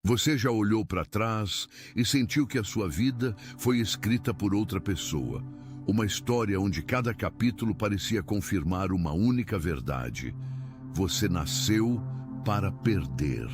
Você já olhou para trás e sentiu que a sua vida foi escrita por outra pessoa. Uma história onde cada capítulo parecia confirmar uma única verdade. Você nasceu para perder.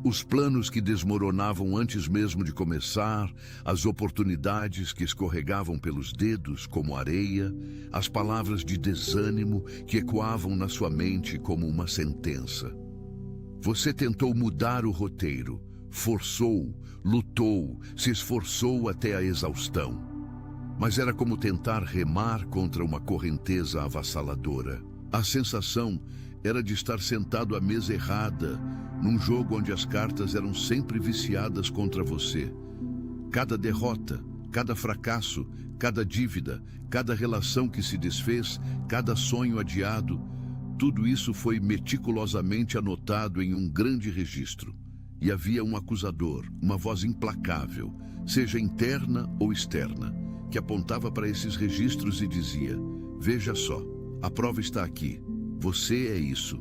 Os planos que desmoronavam antes mesmo de começar, as oportunidades que escorregavam pelos dedos como areia, as palavras de desânimo que ecoavam na sua mente como uma sentença. Você tentou mudar o roteiro, forçou, lutou, se esforçou até a exaustão. Mas era como tentar remar contra uma correnteza avassaladora. A sensação era de estar sentado à mesa errada, num jogo onde as cartas eram sempre viciadas contra você. Cada derrota, cada fracasso, cada dívida, cada relação que se desfez, cada sonho adiado, tudo isso foi meticulosamente anotado em um grande registro. E havia um acusador, uma voz implacável, seja interna ou externa, que apontava para esses registros e dizia: veja só, a prova está aqui. Você é isso.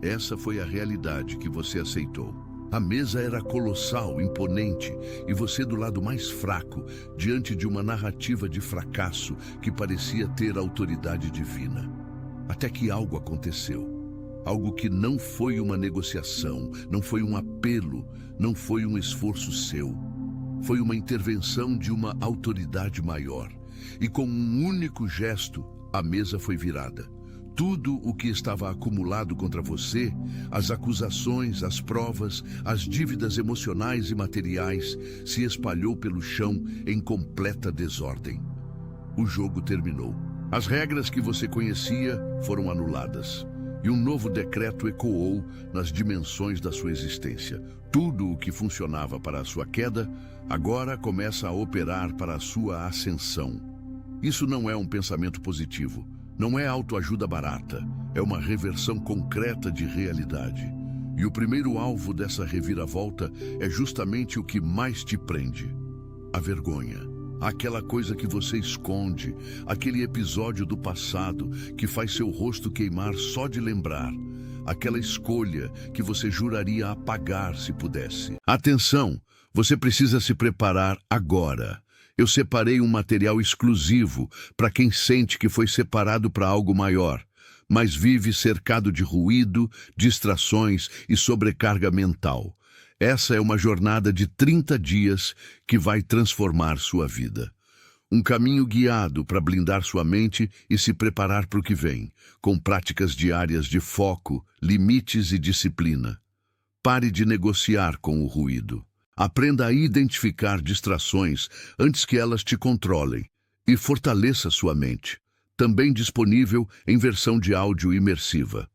Essa foi a realidade que você aceitou. A mesa era colossal, imponente, e você do lado mais fraco, diante de uma narrativa de fracasso que parecia ter autoridade divina. Até que algo aconteceu. Algo que não foi uma negociação, não foi um apelo, não foi um esforço seu. Foi uma intervenção de uma autoridade maior. E com um único gesto, a mesa foi virada. Tudo o que estava acumulado contra você, as acusações, as provas, as dívidas emocionais e materiais, se espalhou pelo chão em completa desordem. O jogo terminou. As regras que você conhecia foram anuladas. E um novo decreto ecoou nas dimensões da sua existência. Tudo o que funcionava para a sua queda, agora começa a operar para a sua ascensão. Isso não é um pensamento positivo. Não é autoajuda barata, é uma reversão concreta de realidade. E o primeiro alvo dessa reviravolta é justamente o que mais te prende: a vergonha. Aquela coisa que você esconde, aquele episódio do passado que faz seu rosto queimar só de lembrar, aquela escolha que você juraria apagar se pudesse. Atenção, você precisa se preparar agora. Eu separei um material exclusivo para quem sente que foi separado para algo maior, mas vive cercado de ruído, distrações e sobrecarga mental. Essa é uma jornada de 30 dias que vai transformar sua vida. Um caminho guiado para blindar sua mente e se preparar para o que vem, com práticas diárias de foco, limites e disciplina. Pare de negociar com o ruído. Aprenda a identificar distrações antes que elas te controlem e fortaleça sua mente. Também disponível em versão de áudio imersiva.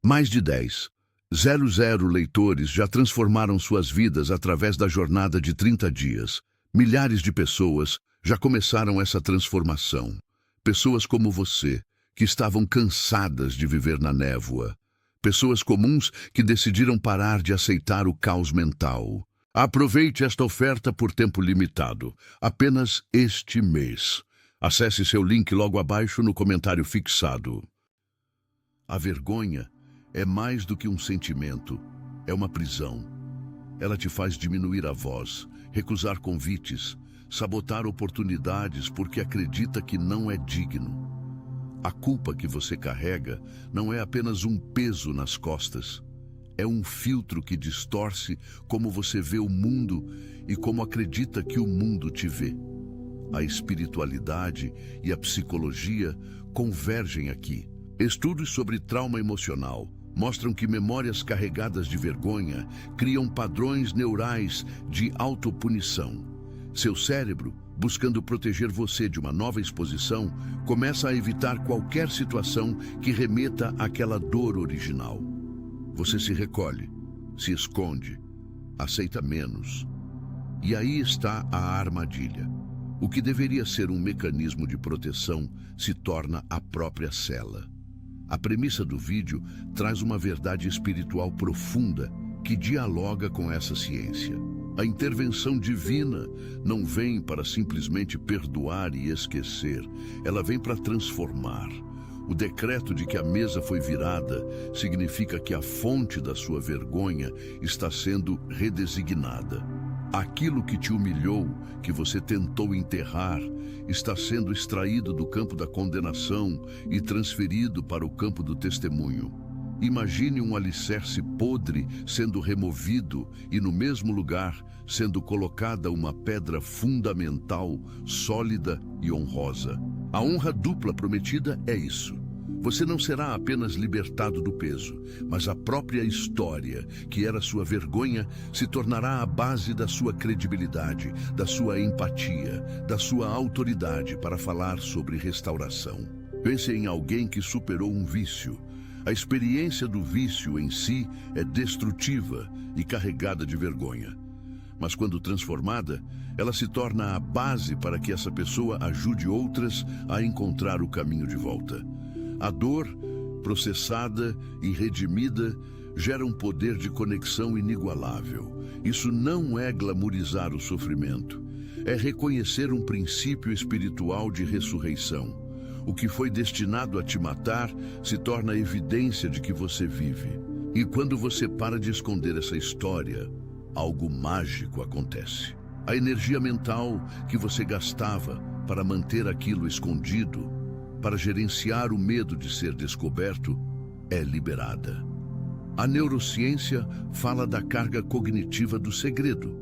Mais de 10,00 leitores já transformaram suas vidas através da jornada de 30 dias. Milhares de pessoas já começaram essa transformação. Pessoas como você, que estavam cansadas de viver na névoa. Pessoas comuns que decidiram parar de aceitar o caos mental. Aproveite esta oferta por tempo limitado, apenas este mês. Acesse seu link logo abaixo no comentário fixado. A vergonha é mais do que um sentimento, é uma prisão. Ela te faz diminuir a voz, recusar convites, sabotar oportunidades porque acredita que não é digno. A culpa que você carrega não é apenas um peso nas costas. É um filtro que distorce como você vê o mundo e como acredita que o mundo te vê. A espiritualidade e a psicologia convergem aqui. Estudos sobre trauma emocional mostram que memórias carregadas de vergonha criam padrões neurais de autopunição. Seu cérebro, buscando proteger você de uma nova exposição, começa a evitar qualquer situação que remeta àquela dor original. Você se recolhe, se esconde, aceita menos. E aí está a armadilha. O que deveria ser um mecanismo de proteção se torna a própria cela. A premissa do vídeo traz uma verdade espiritual profunda que dialoga com essa ciência. A intervenção divina não vem para simplesmente perdoar e esquecer, ela vem para transformar. O decreto de que a mesa foi virada significa que a fonte da sua vergonha está sendo redesignada. Aquilo que te humilhou, que você tentou enterrar, está sendo extraído do campo da condenação e transferido para o campo do testemunho. Imagine um alicerce podre sendo removido e no mesmo lugar sendo colocada uma pedra fundamental, sólida e honrosa. A honra dupla prometida é isso. Você não será apenas libertado do peso, mas a própria história, que era sua vergonha, se tornará a base da sua credibilidade, da sua empatia, da sua autoridade para falar sobre restauração. Pense em alguém que superou um vício. A experiência do vício em si é destrutiva e carregada de vergonha. Mas quando transformada, ela se torna a base para que essa pessoa ajude outras a encontrar o caminho de volta. A dor, processada e redimida, gera um poder de conexão inigualável. Isso não é glamorizar o sofrimento, é reconhecer um princípio espiritual de ressurreição. O que foi destinado a te matar se torna evidência de que você vive. E quando você para de esconder essa história, algo mágico acontece. A energia mental que você gastava para manter aquilo escondido, para gerenciar o medo de ser descoberto, é liberada. A neurociência fala da carga cognitiva do segredo.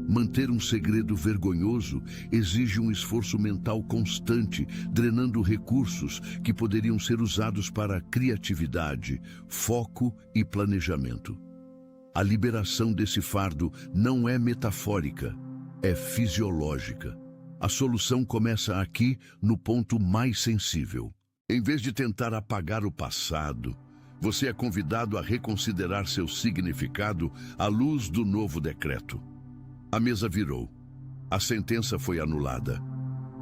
Manter um segredo vergonhoso exige um esforço mental constante, drenando recursos que poderiam ser usados para criatividade, foco e planejamento. A liberação desse fardo não é metafórica, é fisiológica. A solução começa aqui, no ponto mais sensível. Em vez de tentar apagar o passado, você é convidado a reconsiderar seu significado à luz do novo decreto. A mesa virou. A sentença foi anulada.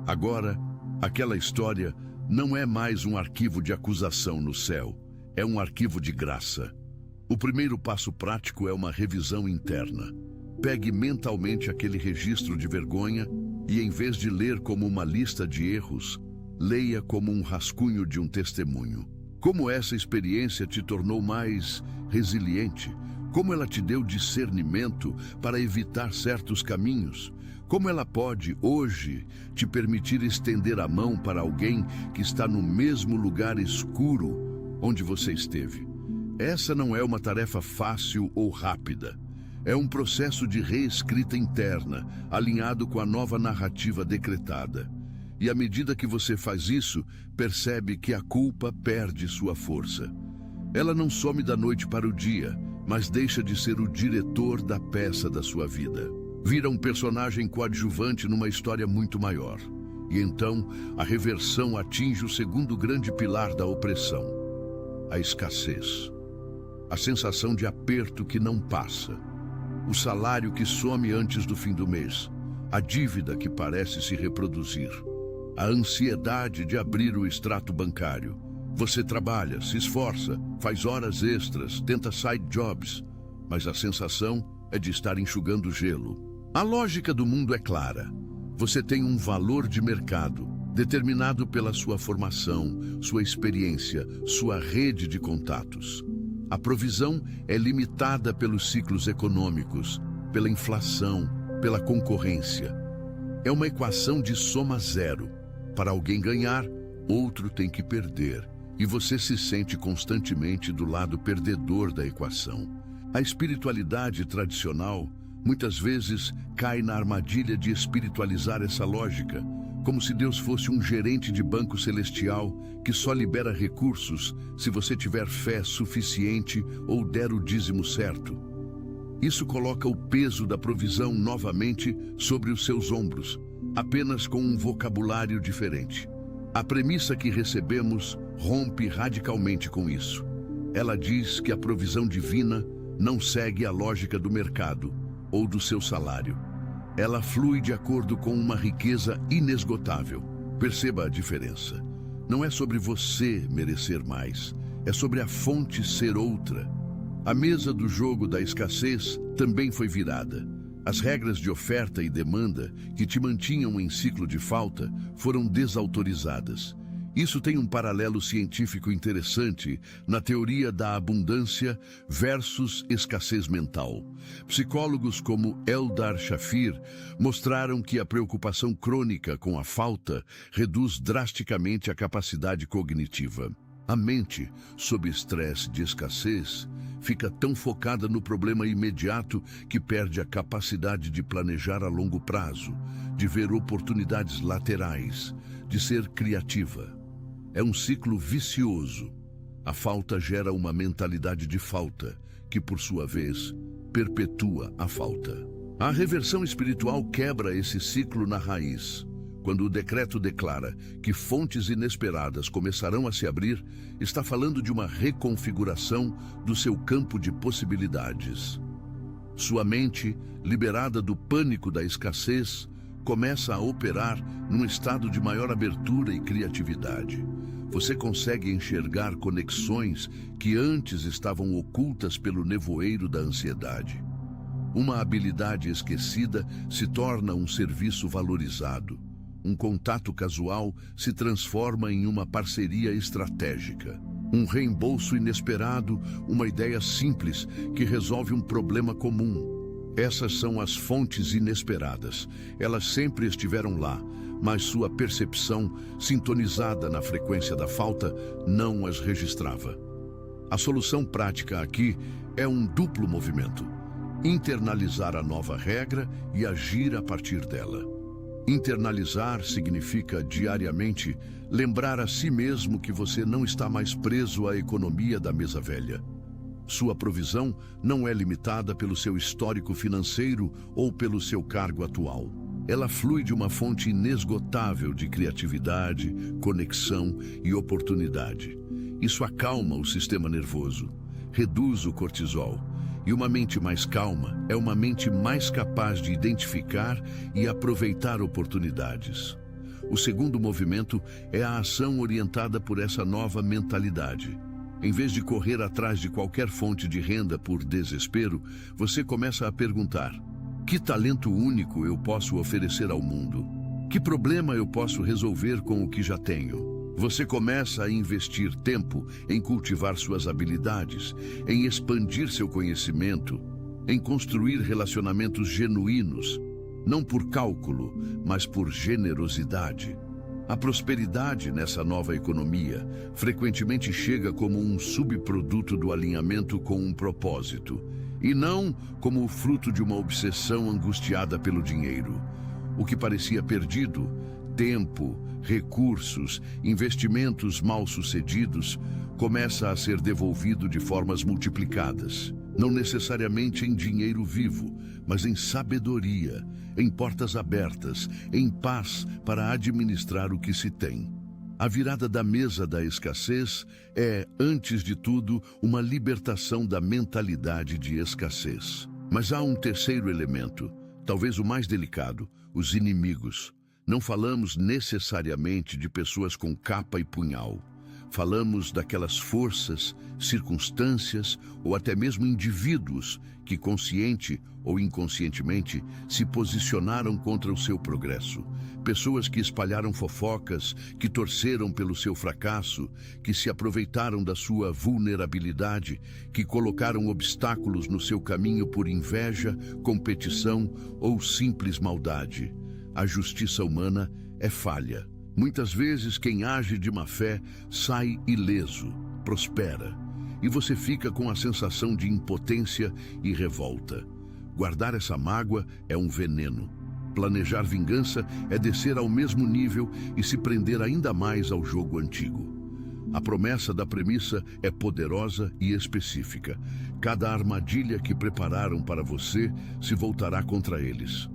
Agora, aquela história não é mais um arquivo de acusação no céu, é um arquivo de graça. O primeiro passo prático é uma revisão interna. Pegue mentalmente aquele registro de vergonha e, em vez de ler como uma lista de erros, leia como um rascunho de um testemunho. Como essa experiência te tornou mais resiliente? Como ela te deu discernimento para evitar certos caminhos? Como ela pode, hoje, te permitir estender a mão para alguém que está no mesmo lugar escuro onde você esteve? Essa não é uma tarefa fácil ou rápida. É um processo de reescrita interna, alinhado com a nova narrativa decretada. E à medida que você faz isso, percebe que a culpa perde sua força. Ela não some da noite para o dia, mas deixa de ser o diretor da peça da sua vida. Vira um personagem coadjuvante numa história muito maior. E então, a reversão atinge o segundo grande pilar da opressão: a escassez. A sensação de aperto que não passa. O salário que some antes do fim do mês. A dívida que parece se reproduzir. A ansiedade de abrir o extrato bancário. Você trabalha, se esforça, faz horas extras, tenta side jobs, mas a sensação é de estar enxugando gelo. A lógica do mundo é clara. Você tem um valor de mercado, determinado pela sua formação, sua experiência, sua rede de contatos. A provisão é limitada pelos ciclos econômicos, pela inflação, pela concorrência. É uma equação de soma zero. Para alguém ganhar, outro tem que perder. E você se sente constantemente do lado perdedor da equação. A espiritualidade tradicional muitas vezes cai na armadilha de espiritualizar essa lógica, como se Deus fosse um gerente de banco celestial que só libera recursos se você tiver fé suficiente ou der o dízimo certo. Isso coloca o peso da provisão novamente sobre os seus ombros, apenas com um vocabulário diferente. A premissa que recebemos rompe radicalmente com isso. Ela diz que a provisão divina não segue a lógica do mercado ou do seu salário. Ela flui de acordo com uma riqueza inesgotável. Perceba a diferença. Não é sobre você merecer mais, é sobre a fonte ser outra. A mesa do jogo da escassez também foi virada. As regras de oferta e demanda que te mantinham em ciclo de falta foram desautorizadas. Isso tem um paralelo científico interessante na teoria da abundância versus escassez mental. Psicólogos como Eldar Shafir mostraram que a preocupação crônica com a falta reduz drasticamente a capacidade cognitiva. A mente, sob estresse de escassez, fica tão focada no problema imediato que perde a capacidade de planejar a longo prazo, de ver oportunidades laterais, de ser criativa. É um ciclo vicioso. A falta gera uma mentalidade de falta, que, por sua vez, perpetua a falta. A reversão espiritual quebra esse ciclo na raiz. Quando o decreto declara que fontes inesperadas começarão a se abrir, está falando de uma reconfiguração do seu campo de possibilidades. Sua mente, liberada do pânico da escassez, começa a operar num estado de maior abertura e criatividade. Você consegue enxergar conexões que antes estavam ocultas pelo nevoeiro da ansiedade. Uma habilidade esquecida se torna um serviço valorizado. Um contato casual se transforma em uma parceria estratégica. Um reembolso inesperado, uma ideia simples que resolve um problema comum. Essas são as fontes inesperadas. Elas sempre estiveram lá, mas sua percepção, sintonizada na frequência da falta, não as registrava. A solução prática aqui é um duplo movimento: internalizar a nova regra e agir a partir dela. Internalizar significa, diariamente, lembrar a si mesmo que você não está mais preso à economia da mesa velha. Sua provisão não é limitada pelo seu histórico financeiro ou pelo seu cargo atual. Ela flui de uma fonte inesgotável de criatividade, conexão e oportunidade. Isso acalma o sistema nervoso, reduz o cortisol. E uma mente mais calma é uma mente mais capaz de identificar e aproveitar oportunidades. O segundo movimento é a ação orientada por essa nova mentalidade. Em vez de correr atrás de qualquer fonte de renda por desespero, você começa a perguntar: que talento único eu posso oferecer ao mundo? Que problema eu posso resolver com o que já tenho? Você começa a investir tempo em cultivar suas habilidades, em expandir seu conhecimento, em construir relacionamentos genuínos, não por cálculo, mas por generosidade. A prosperidade nessa nova economia frequentemente chega como um subproduto do alinhamento com um propósito, e não como o fruto de uma obsessão angustiada pelo dinheiro. O que parecia perdido, tempo, recursos, investimentos mal-sucedidos, começa a ser devolvido de formas multiplicadas. Não necessariamente em dinheiro vivo, mas em sabedoria, em portas abertas, em paz para administrar o que se tem. A virada da mesa da escassez é, antes de tudo, uma libertação da mentalidade de escassez. Mas há um terceiro elemento, talvez o mais delicado: os inimigos. Não falamos necessariamente de pessoas com capa e punhal. Falamos daquelas forças, circunstâncias ou até mesmo indivíduos que, consciente ou inconscientemente, se posicionaram contra o seu progresso. Pessoas que espalharam fofocas, que torceram pelo seu fracasso, que se aproveitaram da sua vulnerabilidade, que colocaram obstáculos no seu caminho por inveja, competição ou simples maldade. A justiça humana é falha. Muitas vezes quem age de má fé sai ileso, prospera, e você fica com a sensação de impotência e revolta. Guardar essa mágoa é um veneno. Planejar vingança é descer ao mesmo nível e se prender ainda mais ao jogo antigo. A promessa da premissa é poderosa e específica. Cada armadilha que prepararam para você se voltará contra eles.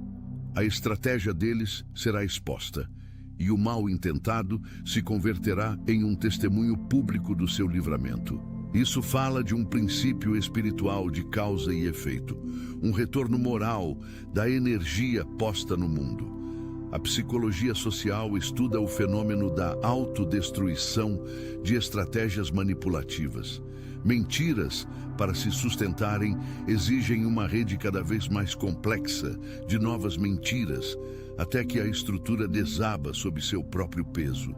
A estratégia deles será exposta, e o mal intentado se converterá em um testemunho público do seu livramento. Isso fala de um princípio espiritual de causa e efeito, um retorno moral da energia posta no mundo. A psicologia social estuda o fenômeno da autodestruição de estratégias manipulativas. Mentiras, para se sustentarem, exigem uma rede cada vez mais complexa de novas mentiras, até que a estrutura desaba sob seu próprio peso.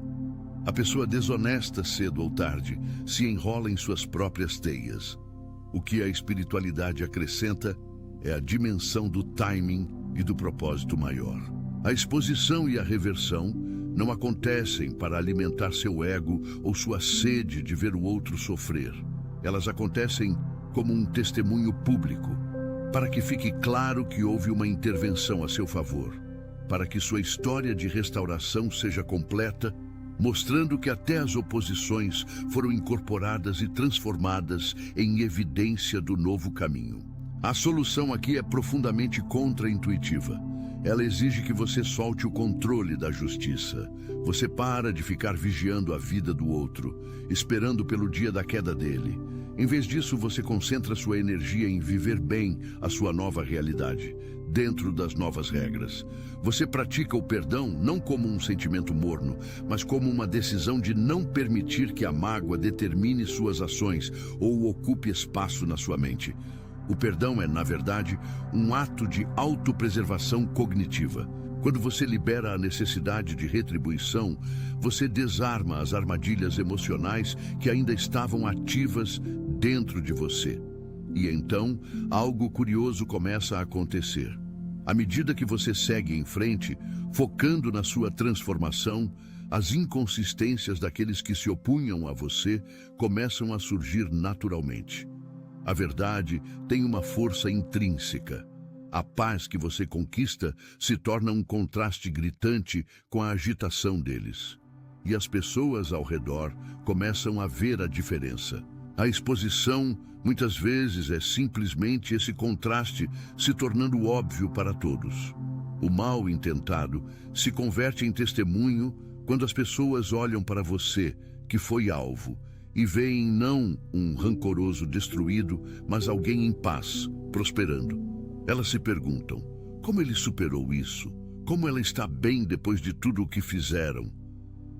A pessoa desonesta, cedo ou tarde, se enrola em suas próprias teias. O que a espiritualidade acrescenta é a dimensão do timing e do propósito maior. A exposição e a reversão não acontecem para alimentar seu ego ou sua sede de ver o outro sofrer. Elas acontecem como um testemunho público, para que fique claro que houve uma intervenção a seu favor, para que sua história de restauração seja completa, mostrando que até as oposições foram incorporadas e transformadas em evidência do novo caminho. A solução aqui é profundamente contraintuitiva. Ela exige que você solte o controle da justiça. Você para de ficar vigiando a vida do outro, esperando pelo dia da queda dele. Em vez disso, você concentra sua energia em viver bem a sua nova realidade, dentro das novas regras. Você pratica o perdão não como um sentimento morno, mas como uma decisão de não permitir que a mágoa determine suas ações ou ocupe espaço na sua mente. O perdão é, na verdade, um ato de autopreservação cognitiva. Quando você libera a necessidade de retribuição, você desarma as armadilhas emocionais que ainda estavam ativas dentro de você. E então, algo curioso começa a acontecer. À medida que você segue em frente, focando na sua transformação, as inconsistências daqueles que se opunham a você começam a surgir naturalmente. A verdade tem uma força intrínseca. A paz que você conquista se torna um contraste gritante com a agitação deles. E as pessoas ao redor começam a ver a diferença. A exposição, muitas vezes, é simplesmente esse contraste se tornando óbvio para todos. O mal intentado se converte em testemunho quando as pessoas olham para você, que foi alvo, e veem não um rancoroso destruído, mas alguém em paz, prosperando. Elas se perguntam, como ele superou isso? Como ela está bem depois de tudo o que fizeram?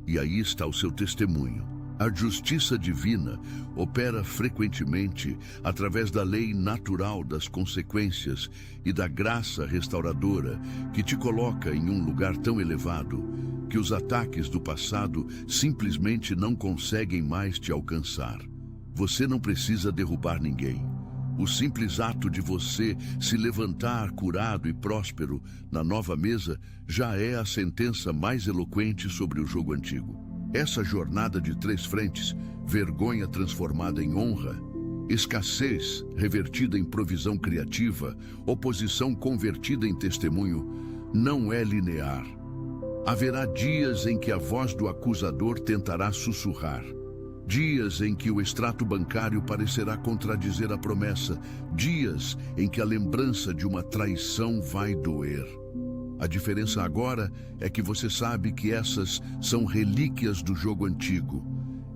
E aí está o seu testemunho. A justiça divina opera frequentemente através da lei natural das consequências e da graça restauradora que te coloca em um lugar tão elevado que os ataques do passado simplesmente não conseguem mais te alcançar. Você não precisa derrubar ninguém. O simples ato de você se levantar curado e próspero na nova mesa já é a sentença mais eloquente sobre o jogo antigo. Essa jornada de 3 frentes, vergonha transformada em honra, escassez revertida em provisão criativa, oposição convertida em testemunho, não é linear. Haverá dias em que a voz do acusador tentará sussurrar. Dias em que o extrato bancário parecerá contradizer a promessa. Dias em que a lembrança de uma traição vai doer. A diferença agora é que você sabe que essas são relíquias do jogo antigo,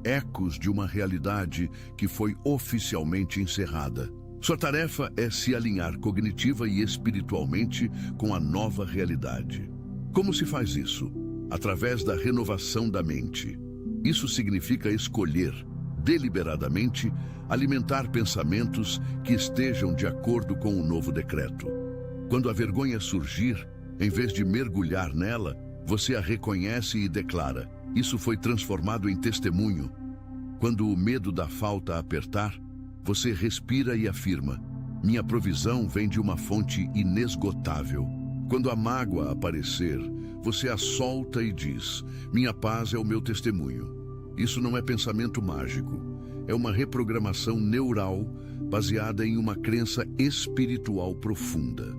ecos de uma realidade que foi oficialmente encerrada. Sua tarefa é se alinhar cognitiva e espiritualmente com a nova realidade. Como se faz isso? Através da renovação da mente. Isso significa escolher, deliberadamente, alimentar pensamentos que estejam de acordo com o novo decreto. Quando a vergonha surgir, em vez de mergulhar nela, você a reconhece e declara: isso foi transformado em testemunho. Quando o medo da falta apertar, você respira e afirma: minha provisão vem de uma fonte inesgotável. Quando a mágoa aparecer, você a solta e diz: minha paz é o meu testemunho. Isso não é pensamento mágico. É uma reprogramação neural baseada em uma crença espiritual profunda.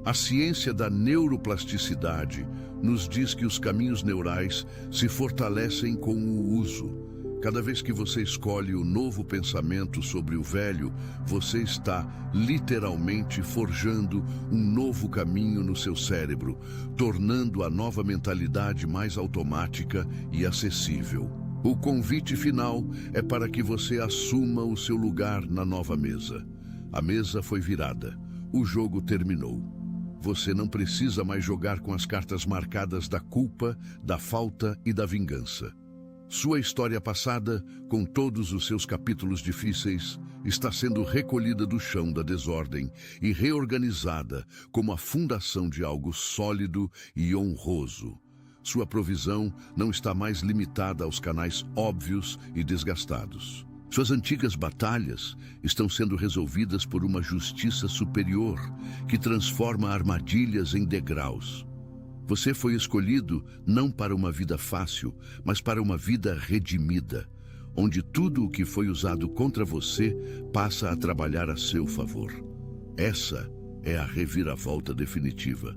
A ciência da neuroplasticidade nos diz que os caminhos neurais se fortalecem com o uso. Cada vez que você escolhe o novo pensamento sobre o velho, você está literalmente forjando um novo caminho no seu cérebro, tornando a nova mentalidade mais automática e acessível. O convite final é para que você assuma o seu lugar na nova mesa. A mesa foi virada. O jogo terminou. Você não precisa mais jogar com as cartas marcadas da culpa, da falta e da vingança. Sua história passada, com todos os seus capítulos difíceis, está sendo recolhida do chão da desordem e reorganizada como a fundação de algo sólido e honroso. Sua provisão não está mais limitada aos canais óbvios e desgastados. Suas antigas batalhas estão sendo resolvidas por uma justiça superior que transforma armadilhas em degraus. Você foi escolhido não para uma vida fácil, mas para uma vida redimida, onde tudo o que foi usado contra você passa a trabalhar a seu favor. Essa é a reviravolta definitiva.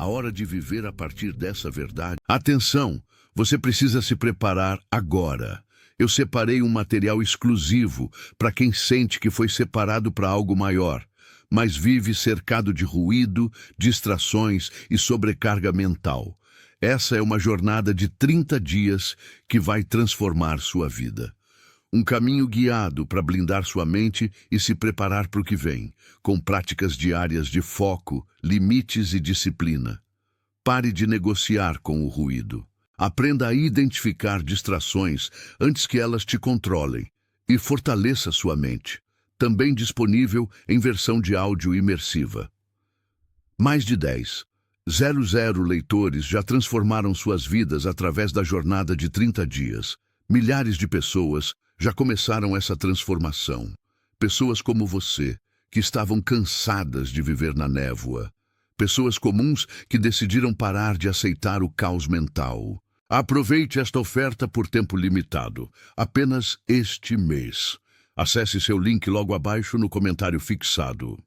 A hora de viver a partir dessa verdade. Atenção! Você precisa se preparar agora. Eu separei um material exclusivo para quem sente que foi separado para algo maior, mas vive cercado de ruído, distrações e sobrecarga mental. Essa é uma jornada de 30 dias que vai transformar sua vida. Um caminho guiado para blindar sua mente e se preparar para o que vem, com práticas diárias de foco, limites e disciplina. Pare de negociar com o ruído. Aprenda a identificar distrações antes que elas te controlem e fortaleça sua mente. Também disponível em versão de áudio imersiva. Mais de 10,000 leitores já transformaram suas vidas através da jornada de 30 dias. Milhares de pessoas já começaram essa transformação. Pessoas como você, que estavam cansadas de viver na névoa. Pessoas comuns que decidiram parar de aceitar o caos mental. Aproveite esta oferta por tempo limitado, apenas este mês. Acesse seu link logo abaixo no comentário fixado.